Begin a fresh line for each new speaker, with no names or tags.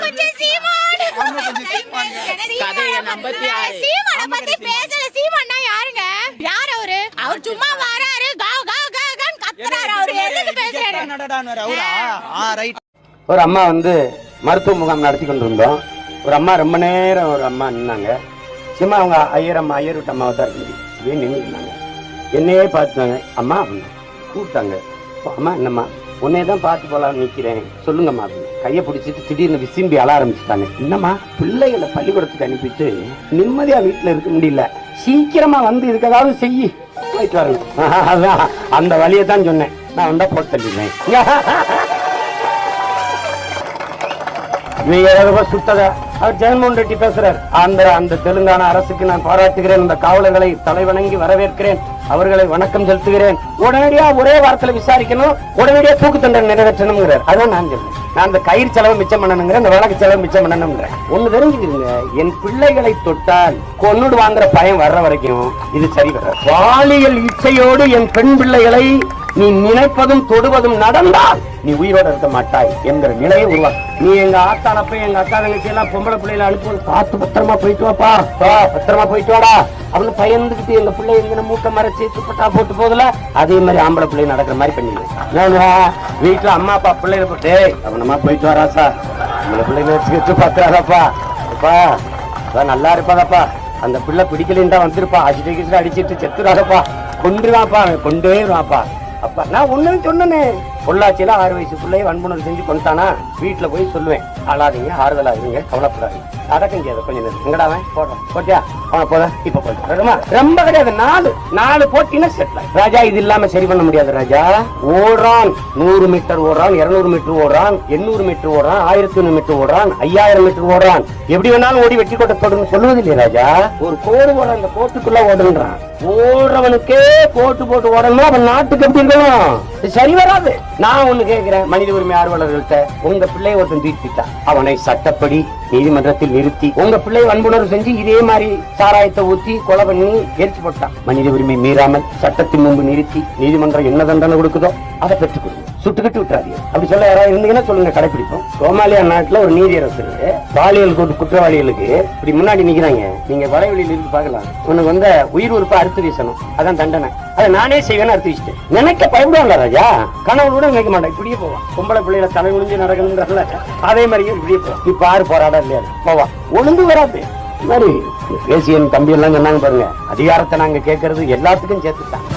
ஒரு அம்மா வந்து மருத்துவ முகாம் நடத்தி கொண்டிருந்தோம். ஒரு அம்மா ரொம்ப நேரம் ஒரு அம்மா நின்னாங்க. சும்மா அவங்க ஐயர் விட்டு அம்மாவை தான் இருக்கு நின்றுனாங்க. என்னையே பார்த்தாங்க. அம்மா கூப்பிட்டாங்க. அம்மா என்னம்மா உன்னையே தான் பார்த்து போலான்னு நிற்கிறேன் சொல்லுங்கம்மா அப்படின்னு கையை பிடிச்சிட்டு திடீர்னு விசிம்பி அழ ஆரம்பிச்சுட்டாங்க. என்னம்மா பிள்ளைகளை பள்ளிக்கூடத்துக்கு அனுப்பிட்டு நிம்மதியா வீட்டுல இருக்க முடியல, சீக்கிரமா வந்து இதுக்கு ஏதாவது செய்யி போயிட்டு வரணும். அதான் அந்த வழியை தான் சொன்னேன். நான் வந்தா போட்டு தள்ளிடுவேன். சுத்தத அவர் ஜெகன்மோகன் ரெட்டி பேசுறார். அந்த தெலுங்கானா அரசுக்கு நான் பாராட்டுகிறேன். இந்த காவலர்களை தலைவணங்கி வரவேற்கிறேன், அவர்களை வணக்கம் செலுத்துகிறேன். உடனடியா ஒரே வாரத்துல விசாரிக்கணும், உடனடியா தூக்கு தண்டனை நிறைவேற்றணுங்கிறார். அதான் நான் சொல்றேன். நான் அந்த கயிறு செலவு மிச்சம் பண்ணணுங்கிற, அந்த வழக்கு செலவு மிச்சம் பண்ணணும்ன்ற ஒண்ணு தெரிஞ்சுக்கிறீங்க. என் பிள்ளைகளை தொட்டால் கொன்னுடு வாங்குற பயம் வர்ற வரைக்கும் இது சரி வர. பாலியல் இச்சையோடு என் பெண் பிள்ளைகளை நீ நினைப்பதும் தொடுவதும் நடந்தால் நீ உயிரோட இருக்க மாட்டாய் என்கிற நிலையை உருவாக்கும். நீ எங்க ஆத்தானப்ப எங்க அக்கா தங்கச்சி எல்லாம் பொம்பளை பிள்ளைகளை அனுப்புவது பார்த்து பத்திரமா போயிட்டு வாப்பா, பத்திரமா போயிட்டு வாடா அப்படின்னு பயந்துகிட்டு எங்க பிள்ளை எங்க மூட்டை மறைச்சு துப்பட்டா போட்டு போதுல அதே மாதிரி ஆம்பளை பிள்ளை நடக்கிற மாதிரி பண்ணிடுவேன். வீட்டுல அம்மா அப்பா பிள்ளைகளை போட்டு அவனமா போயிட்டு வராசா, நம்மள பிள்ளைங்க வச்சுக்கிட்டு பாத்துறாதப்பா, அப்பா நல்லா இருப்பாதப்பா, அந்த பிள்ளை பிடிக்கலன்னு வந்திருப்பா, அடிச்சுட்டு அடிச்சுட்டு செத்துறாதப்பா, கொண்டுருவாப்பா, கொண்டே வாப்பா. அப்பா நான் ஒண்ணு சொன்னேனே, பொள்ளாச்சியில 6 வயசு பிள்ளைய வன்புணர்வு செஞ்சு கொண்டானா வீட்டுல போய் சொல்லுவேன், அழாதீங்க, ஆறுதலா இருங்க, கவலைப்படாதீங்க, அடக்கம் செய்யாத கொஞ்சம் நேரம் எங்கடாவன் போடுறோம் போட்டியா அவனை போத இப்ப போடுறோமா ரொம்ப கிடையாது. 4 போட்டினா செட்ல. ராஜா இது இல்லாம சரி பண்ண முடியாது. ராஜா ஓடுறான், 100 மீட்டர் ஓடுறான், 200 மீட்டர் ஓடுறான், 800 மீட்டர் ஓடுறான், 1100 மீட்டர் ஓடுறான், 5000 மீட்டர் ஓடுறான், எப்படி வேணாலும் ஓடி வெற்றி கோட்டை தொடர்ந்து சொல்லுவது இல்லையா ராஜா. ஒரு கோடு போட அந்த கோட்டுக்குள்ள ஓடுன்றான். ஓடுறவனுக்கே கோட்டு போட்டு ஓடணும், அவன் நாட்டுக்கு எப்படி இருக்கணும், சரி வராது. நான் ஒண்ணு கேட்கிறேன், மனித உரிமை ஆர்வலர்கள்ட்ட, உங்க பிள்ளையை ஒருத்தன் தூக்கிட்டா அவனை சட்டப்படி நீதிமன்றத்தில் நிறுத்தி, உங்க பிள்ளை வன்புணர்வு செஞ்சு இதே மாதிரி சாராயத்தை ஊத்தி கொலை பண்ணி எரிச்சு போட்டான், மனித உரிமை மீறாமல் சட்டத்தின் முன்பு நிறுத்தி நீதிமன்றம் என்ன தண்டனை கொடுக்குதோ அதை பெற்றுக் கொடுங்க, சுட்டுக்கிட்டு விட்டுறாதீங்க. அப்படி சொல்ல யாராவது இருந்தீங்கன்னா சொல்லுங்க, கடைபிடிப்போம். சோமாலியா நாட்டுல ஒரு நீதியரசர் பாலியல் குற்றவாளிகளுக்கு இப்படி முன்னாடி நிக்கிறாங்க, நீங்க வலைவெளியில இருந்து பாக்கலாம், உனக்கு வந்து உயிர் உறுப்பை அறுத்து வீசணும், அதான் தண்டனை, அதை நானே செய்வேன்னு அறுத்து வீசிட்டேன். நினைக்க பயப்படுவாங்களா ராஜா, கனவு கூட நினைக்க மாட்டேன், இப்படியே போவான். பொம்பளை பிள்ளைகளை தலை குனிஞ்சு நடக்கணும்ன்றல அதே மாதிரியே இப்படியே போவான். இப்ப ஆறு போராட இல்லையா போவா, ஒழுங்கு வராது. மாதிரி பேசிய தம்பி எல்லாம் சொன்னாங்க பாருங்க, அதிகாரத்தை நாங்க கேட்கறது எல்லாத்துக்கும் சேர்த்துட்டான்.